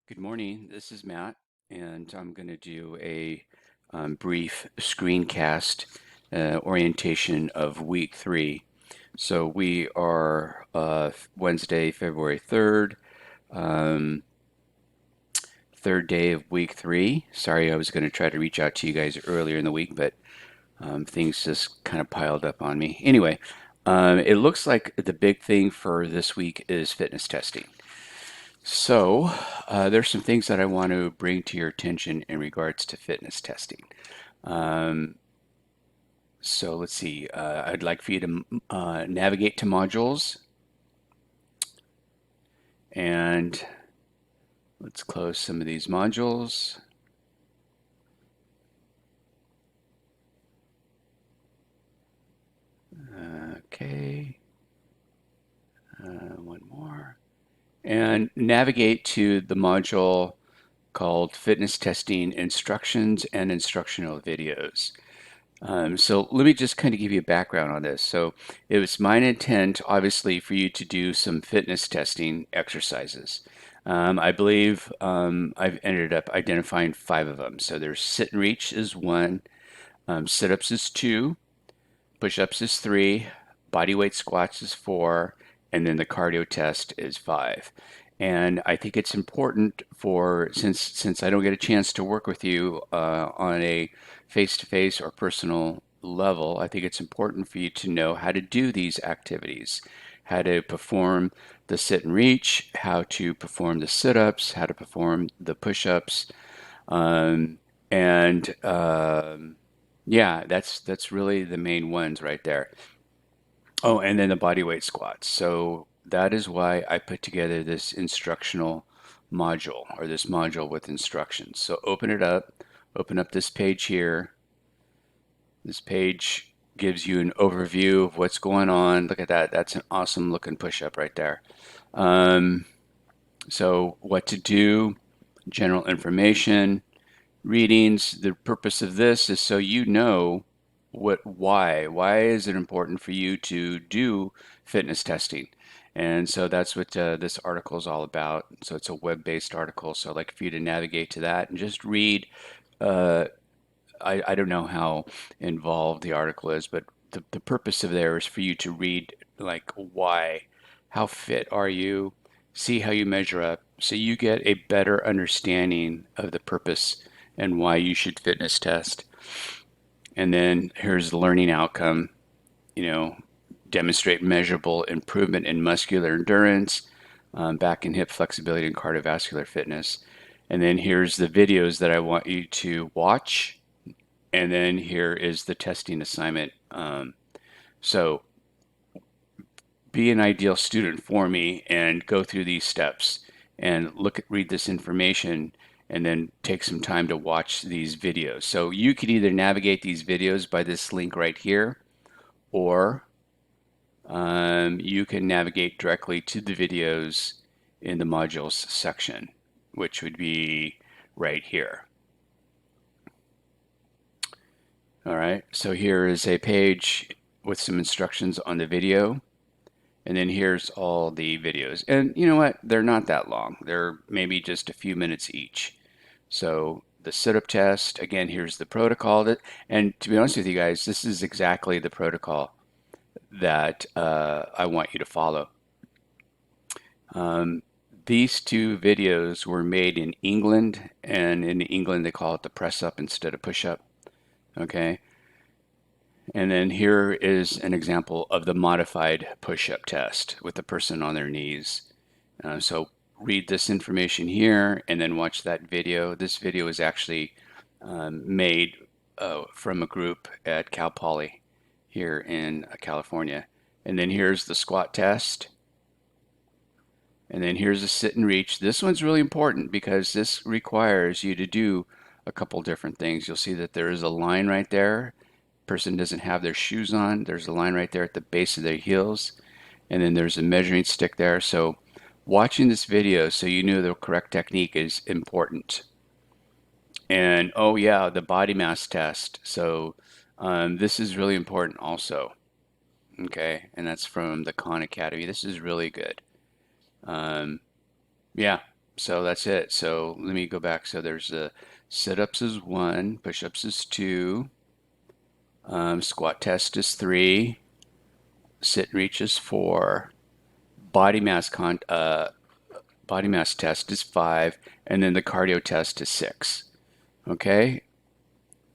Good morning. This is Matt, and I'm going to do a brief screencast orientation of week 3. So we are Wednesday, February 3rd, um, third day of week 3. Sorry, I was going to try to reach out to you guys earlier in the week, but things just kind of piled up on me. Anyway, it looks like the big thing for this week is fitness testing. So, there's some things that I want to bring to your attention in regards to fitness testing. Um, so let's see. I'd like for you to navigate to modules, and let's close some of these modules. Okay, one more. And navigate to the module called Fitness Testing Instructions and Instructional Videos. So let me just kind of give you a background on this. So it was my intent, obviously, for you to do some fitness testing exercises. I believe I've ended up identifying 5 of them. So there's sit and reach is 1, sit-ups is 2, push-ups is 3, body weight squats is 4, and then the cardio test is 5. And I think it's important for since I don't get a chance to work with you on a face-to-face or personal level, I think it's important for you to know how to do these activities, how to perform the sit and reach, how to perform the sit-ups, how to perform the push-ups, um, and yeah, that's really the main ones right there. Oh, and then the body weight squats. So that is why I put together this instructional module or this module with instructions. So open up this page here. This page gives you an overview of what's going on. Look at that. That's an awesome looking push-up right there. Um, so what to do, general information, readings. The purpose of this is so you know why is it important for you to do fitness testing. And so that's what this article is all about. So it's a web-based article. So I'd like for you to navigate to that and just read. Uh, I don't know how involved the article is, but the purpose of there is for you to read like why, how fit are you, see how you measure up, so you get a better understanding of the purpose and why you should fitness test. And then here's the learning outcome, you know, demonstrate measurable improvement in muscular endurance, back and hip flexibility, and cardiovascular fitness. And then here's the videos that I want you to watch, and then here is the testing assignment. So be an ideal student for me and go through these steps and read this information and then take some time to watch these videos. So you could either navigate these videos by this link right here, or you can navigate directly to the videos in the modules section, which would be right here. All right, so here is a page with some instructions on the video, and then here's all the videos. And you know what? They're not that long. They're maybe just a few minutes each. So the sit-up test, again, here's the protocol. And to be honest with you guys, this is exactly the protocol that I want you to follow. Um, these 2 videos were made in England, and in England they call it the press up instead of push up. Okay. And then here is an example of the modified push-up test with the person on their knees. So read this information here and then watch that video. This video is actually made from a group at Cal Poly here in California. And then here's the squat test. And then here's a sit and reach. This one's really important because this requires you to do a couple different things. You'll see that there is a line right there. Person doesn't have their shoes on. There's a line right there at the base of their heels. And then there's a measuring stick there. So watching this video so you know the correct technique is important. And oh yeah, the body mass test. So this is really important also. Okay, and that's from the Khan Academy. This is really good. Um, yeah. So that's it. So let me go back. So there's the sit-ups is 1, push-ups is 2, squat test is 3, sit and reach is 4, body mass body mass test is 5, and then the cardio test is 6. Okay,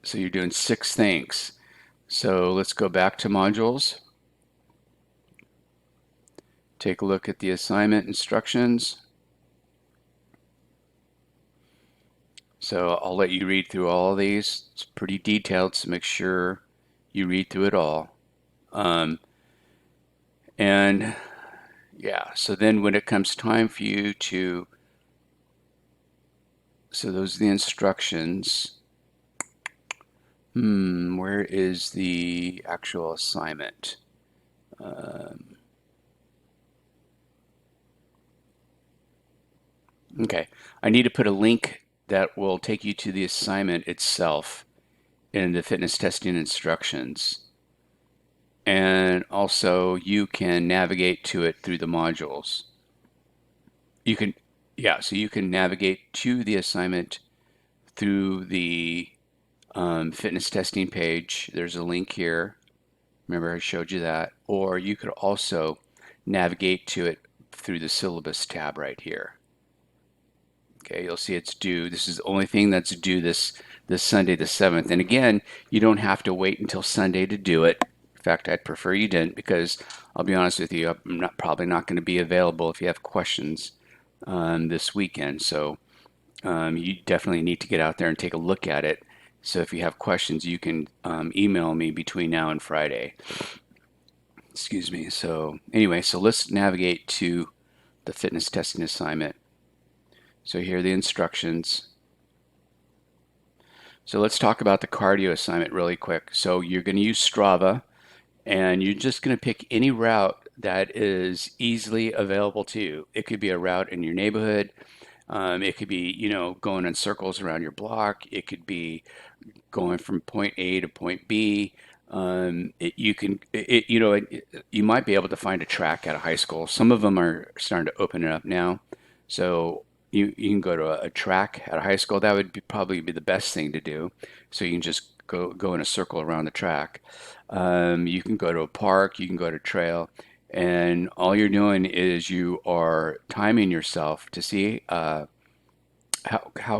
so you're doing 6 things. So let's go back to modules. Take a look at the assignment instructions. So I'll let you read through all of these. It's pretty detailed, so make sure you read through it all. Um, and yeah, so then when it comes time for you to, so those are the instructions. Where is the actual assignment? Okay, I need to put a link that will take you to the assignment itself in the fitness testing instructions. And also you can navigate to it through the modules. You can, yeah, so you can navigate to the assignment through the fitness testing page. There's a link here. Remember I showed you that. Or you could also navigate to it through the syllabus tab right here. Okay, you'll see it's due. This is the only thing that's due this Sunday the 7th. And again, you don't have to wait until Sunday to do it. In fact, I'd prefer you didn't, because I'll be honest with you, I'm probably not going to be available if you have questions this weekend. So you definitely need to get out there and take a look at it. So if you have questions, you can email me between now and Friday. Excuse me. So anyway, so let's navigate to the fitness testing assignment. So here are the instructions. So let's talk about the cardio assignment really quick. So you're going to use Strava, and you're just going to pick any route that is easily available to you. It could be a route in your neighborhood. It could be, going in circles around your block. It could be going from point A to point B. You might be able to find a track at a high school. Some of them are starting to open it up now. So you can go to a track at a high school. That would probably be the best thing to do. So you can just go in a circle around the track. You can go to a park. You can go to a trail. And all you're doing is you are timing yourself to see how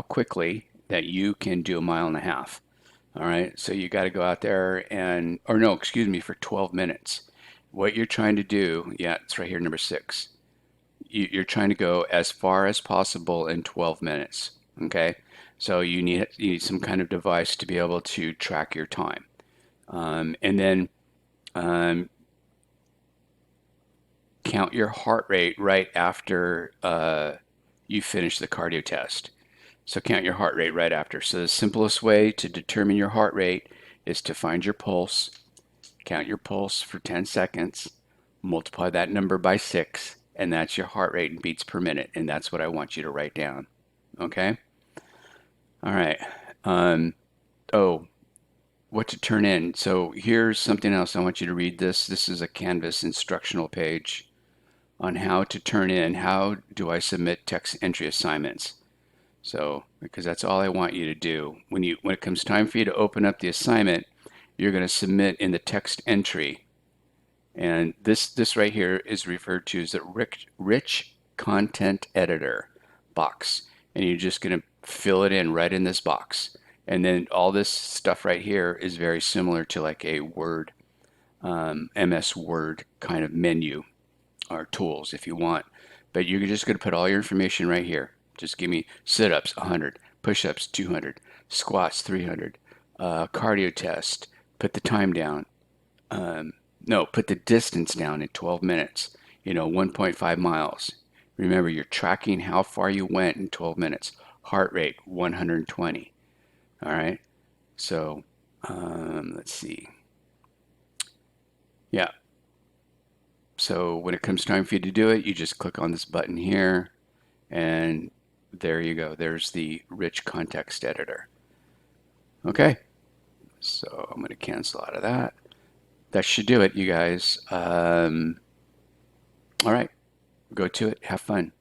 quickly that you can do a mile and a half. All right, so you got to go out there and, or no, excuse me, for 12 minutes. What you're trying to do, yeah, it's right here, number 6. You're trying to go as far as possible in 12 minutes. Okay, so you need some kind of device to be able to track your time, and then um, count your heart rate right after you finish the cardio test. So count your heart rate right after. So the simplest way to determine your heart rate is to find your pulse, count your pulse for 10 seconds, multiply that number by 6, and that's your heart rate in beats per minute. And that's what I want you to write down. Okay? All right. Oh, what to turn in. So here's something else. I want you to read this. This is a Canvas instructional page on how to turn in. How do I submit text entry assignments? So, because that's all I want you to do. When it comes time for you to open up the assignment, you're going to submit in the text entry. And this right here is referred to as the rich content editor box. And you're just going to fill it in right in this box. And then all this stuff right here is very similar to like a Word, MS Word kind of menu or tools if you want. But you're just going to put all your information right here. Just give me sit-ups 100, push-ups 200, squats 300, cardio test. Put the time down. No, put the distance down in 12 minutes. 1.5 miles. Remember, you're tracking how far you went in 12 minutes. Heart rate 120. All right. So let's see. Yeah. So when it comes time for you to do it, you just click on this button here, and there you go. There's the rich context editor. Okay. So I'm going to cancel out of that. That should do it, you guys. All right. Go to it. Have fun.